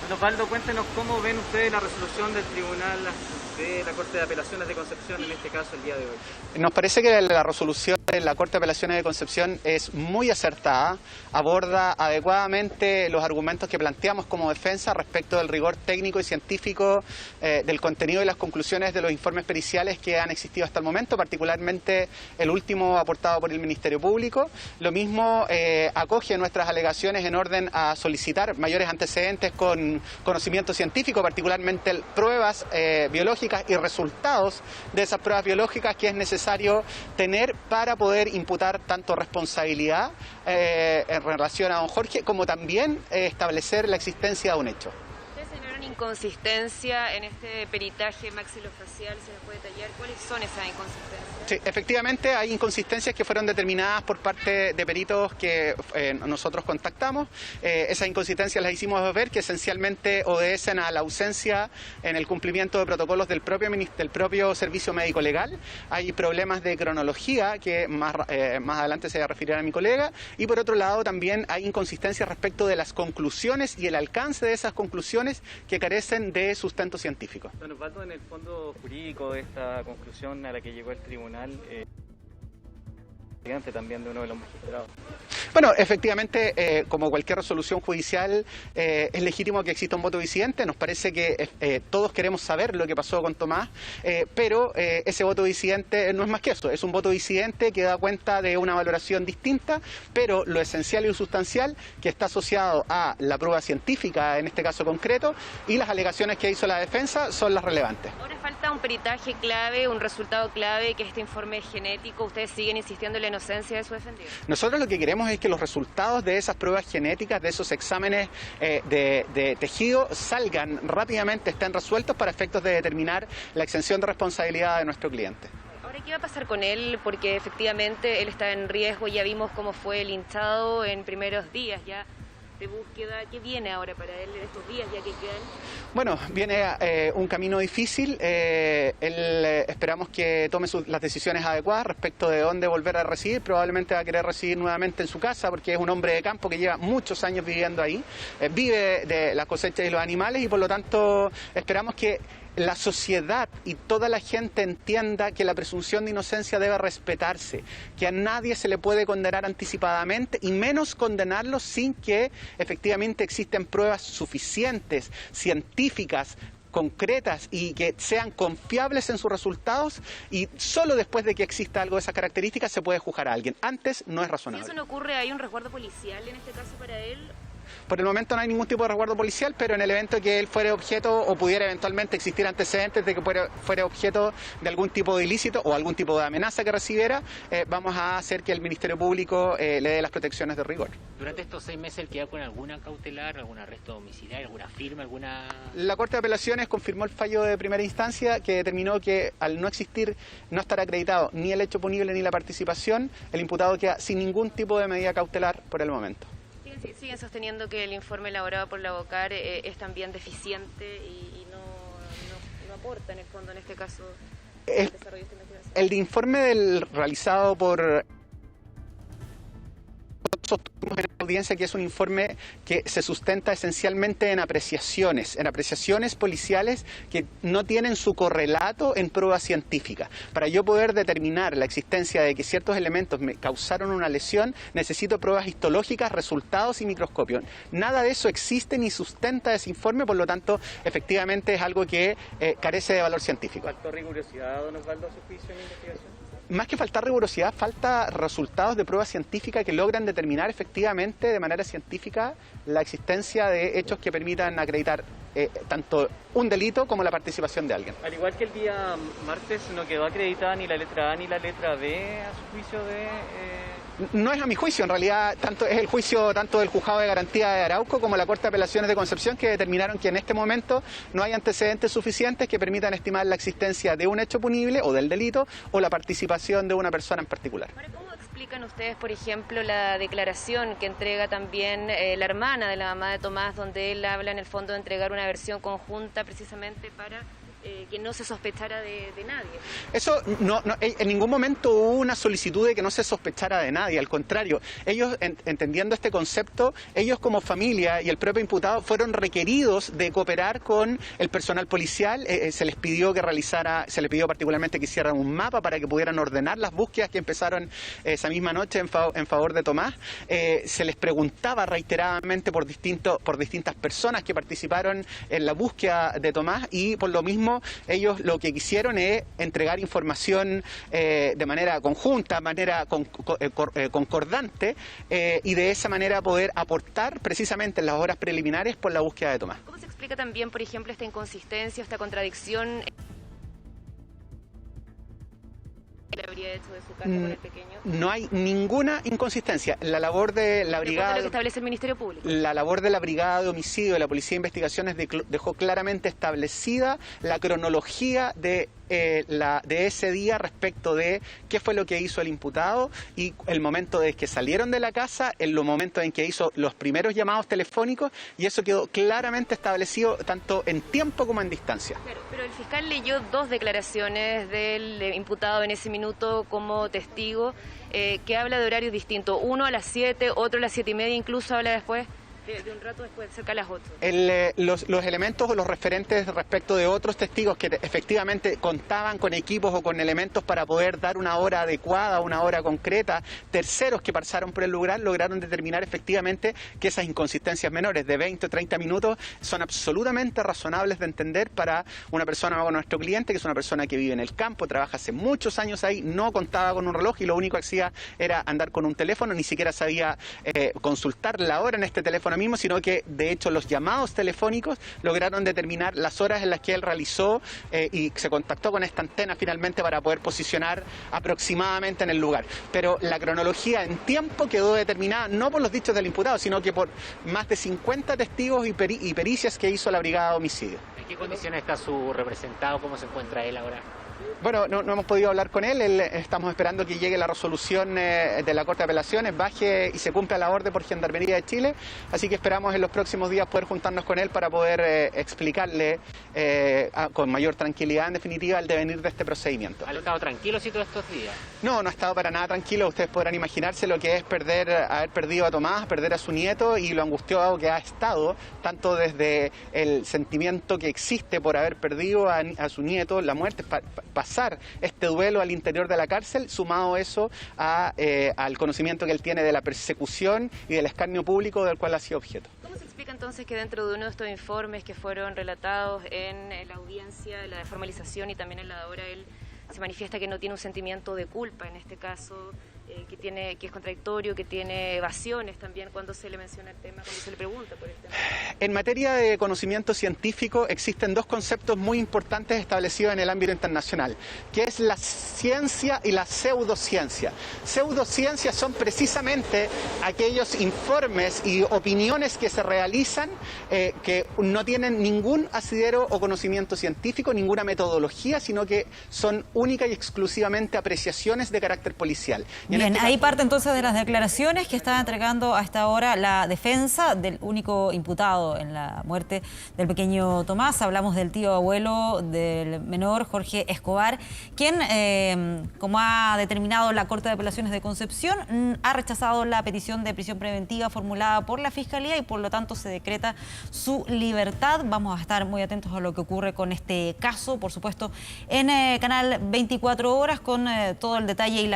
Don Osvaldo, cuéntenos cómo ven ustedes la resolución del Tribunal de la Corte de Apelaciones de Concepción, en este caso el día de hoy. Nos parece que la resolución de la Corte de Apelaciones de Concepción es muy acertada, aborda adecuadamente los argumentos que planteamos como defensa respecto del rigor técnico y científico del contenido y las conclusiones de los informes periciales que han existido hasta el momento, particularmente el último aportado por el Ministerio Público. Lo mismo acoge nuestras alegaciones en orden a solicitar mayores antecedentes con conocimiento científico, particularmente pruebas biológicas y resultados de esas pruebas biológicas que es necesario tener para poder imputar tanto responsabilidad en relación a don Jorge como también establecer la existencia de un hecho. ¿Ustedes señalan inconsistencia en este peritaje maxilofacial? ¿Se nos puede detallar cuáles son esas inconsistencias? Sí, efectivamente hay inconsistencias que fueron determinadas por parte de peritos que nosotros contactamos. Esas inconsistencias las hicimos ver que esencialmente obedecen a la ausencia en el cumplimiento de protocolos del propio Servicio Médico Legal. Hay problemas de cronología que más adelante se va a referir a mi colega. Y por otro lado también hay inconsistencias respecto de las conclusiones y el alcance de esas conclusiones que carecen de sustento científico. Don Osvaldo, en el fondo jurídico de esta conclusión a la que llegó el tribunal, también de uno de los magistrados. Bueno, efectivamente, como cualquier resolución judicial, es legítimo que exista un voto disidente. Nos parece que todos queremos saber lo que pasó con Tomás, pero ese voto disidente no es más que eso. Es un voto disidente que da cuenta de una valoración distinta, pero lo esencial y lo sustancial que está asociado a la prueba científica, en este caso concreto, y las alegaciones que hizo la defensa son las relevantes. Ahora falta un peritaje clave, un resultado clave, que este informe genético. ¿Ustedes siguen insistiendo en la inocencia de su defendido? Nosotros lo que queremos es que los resultados de esas pruebas genéticas, de esos exámenes de tejido, salgan rápidamente, estén resueltos para efectos de determinar la exención de responsabilidad de nuestro cliente. Ahora, ¿qué va a pasar con él? Porque efectivamente él está en riesgo, ya vimos cómo fue linchado en primeros días ya de búsqueda. ¿Qué viene ahora para él en estos días ya que quedan? Bueno, viene un camino difícil. Esperamos que tome las decisiones adecuadas respecto de dónde volver a residir. Probablemente va a querer residir nuevamente en su casa porque es un hombre de campo que lleva muchos años viviendo ahí. Vive de las cosechas y los animales y por lo tanto esperamos que la sociedad y toda la gente entienda que la presunción de inocencia debe respetarse, que a nadie se le puede condenar anticipadamente y menos condenarlo sin que efectivamente existen pruebas suficientes, científicas, concretas y que sean confiables en sus resultados, y solo después de que exista algo de esas características se puede juzgar a alguien. Antes no es razonable. Si eso no ocurre, ¿hay un resguardo policial en este caso para él? Por el momento no hay ningún tipo de resguardo policial, pero en el evento que él fuera objeto o pudiera eventualmente existir antecedentes de que fuera objeto de algún tipo de ilícito o algún tipo de amenaza que recibiera, vamos a hacer que el Ministerio Público le dé las protecciones de rigor. Durante estos 6 meses él queda con alguna cautelar, algún arresto domiciliario, alguna firma, alguna... La Corte de Apelaciones confirmó el fallo de primera instancia que determinó que al no existir, no estar acreditado ni el hecho punible ni la participación, el imputado queda sin ningún tipo de medida cautelar por el momento. Siguen sosteniendo que el informe elaborado por la OCAR es también deficiente y no aporta en el fondo en este caso el desarrollo de esta investigación. El informe realizado por... Sostuvimos en la audiencia que es un informe que se sustenta esencialmente en apreciaciones policiales que no tienen su correlato en pruebas científicas. Para yo poder determinar la existencia de que ciertos elementos me causaron una lesión, necesito pruebas histológicas, resultados y microscopio. Nada de eso existe ni sustenta ese informe, por lo tanto, efectivamente es algo que carece de valor científico. ¿Faltó rigurosidad, don Osvaldo, a su juicio en la investigación? Más que faltar rigurosidad, falta resultados de prueba científica que logran determinar efectivamente de manera científica la existencia de hechos que permitan acreditar tanto un delito como la participación de alguien. Al igual que el día martes no quedó acreditada ni la letra A ni la letra B a su juicio de... No es a mi juicio, en realidad es el juicio tanto del Juzgado de Garantía de Arauco como la Corte de Apelaciones de Concepción que determinaron que en este momento no hay antecedentes suficientes que permitan estimar la existencia de un hecho punible o del delito o la participación de una persona en particular. Ahora, ¿cómo explican ustedes, por ejemplo, la declaración que entrega también la hermana de la mamá de Tomás, donde él habla en el fondo de entregar una versión conjunta precisamente para que no se sospechara de nadie. Eso en ningún momento hubo una solicitud de que no se sospechara de nadie, al contrario, ellos entendiendo este concepto, ellos como familia y el propio imputado fueron requeridos de cooperar con el personal policial, se les pidió particularmente que hicieran un mapa para que pudieran ordenar las búsquedas que empezaron esa misma noche en favor de Tomás, se les preguntaba reiteradamente por distintas personas que participaron en la búsqueda de Tomás y por lo mismo ellos lo que quisieron es entregar información de manera conjunta, de manera concordante y de esa manera poder aportar precisamente en las horas preliminares por la búsqueda de Tomás. ¿Cómo se explica también, por ejemplo, esta inconsistencia, esta contradicción que le habría hecho de su casa con el pequeño? No hay ninguna inconsistencia. La labor de la brigada, lo que establece el Ministerio Público. La labor de la Brigada de Homicidio de la Policía de Investigaciones dejó claramente establecida la cronología de ese día respecto de qué fue lo que hizo el imputado y el momento de que salieron de la casa, en los momentos en que hizo los primeros llamados telefónicos, y eso quedó claramente establecido tanto en tiempo como en distancia. Claro, pero el fiscal leyó 2 declaraciones del imputado en ese minuto como testigo que habla de horarios distintos, uno a las 7, otro a las 7:30, incluso habla después de un rato después, cerca de las 8. Los elementos o los referentes respecto de otros testigos que efectivamente contaban con equipos o con elementos para poder dar una hora adecuada, una hora concreta, terceros que pasaron por el lugar lograron determinar efectivamente que esas inconsistencias menores de 20 o 30 minutos son absolutamente razonables de entender para una persona como nuestro cliente, que es una persona que vive en el campo, trabaja hace muchos años ahí, no contaba con un reloj y lo único que hacía era andar con un teléfono, ni siquiera sabía consultar la hora en este teléfono mismo, sino que de hecho los llamados telefónicos lograron determinar las horas en las que él realizó y se contactó con esta antena finalmente para poder posicionar aproximadamente en el lugar. Pero la cronología en tiempo quedó determinada no por los dichos del imputado, sino que por más de 50 testigos y pericias que hizo la Brigada de Homicidio. ¿En qué condiciones está su representado? ¿Cómo se encuentra él ahora? Bueno, no hemos podido hablar con él, estamos esperando que llegue la resolución de la Corte de Apelaciones, baje y se cumpla la orden por Gendarmería de Chile, así que esperamos en los próximos días poder juntarnos con él para poder explicarle con mayor tranquilidad, en definitiva, el devenir de este procedimiento. ¿Ha estado tranquilo todos estos días? No ha estado para nada tranquilo. Ustedes podrán imaginarse lo que es haber perdido a Tomás, perder a su nieto y lo angustiado que ha estado, tanto desde el sentimiento que existe por haber perdido a su nieto, la muerte, pasar este duelo al interior de la cárcel, sumado eso al conocimiento que él tiene de la persecución y del escarnio público del cual ha sido objeto. ¿Cómo se explica entonces que dentro de uno de estos informes que fueron relatados en la audiencia, la de formalización y también en la de ahora, él se manifiesta que no tiene un sentimiento de culpa en este caso, que es contradictorio, que tiene evasiones también cuando se le menciona el tema, cuando se le pregunta por el tema? En materia de conocimiento científico existen 2 conceptos muy importantes establecidos en el ámbito internacional, que es la ciencia y la pseudociencia. Pseudociencias son precisamente aquellos informes y opiniones que se realizan que no tienen ningún asidero o conocimiento científico, ninguna metodología, sino que son única y exclusivamente apreciaciones de carácter policial. Bien, ahí parte entonces de las declaraciones que está entregando a esta hora la defensa del único imputado en la muerte del pequeño Tomás. Hablamos del tío abuelo del menor, Jorge Escobar, quien, como ha determinado la Corte de Apelaciones de Concepción, ha rechazado la petición de prisión preventiva formulada por la Fiscalía y por lo tanto se decreta su libertad. Vamos a estar muy atentos a lo que ocurre con este caso, por supuesto, en Canal 24 Horas con todo el detalle y la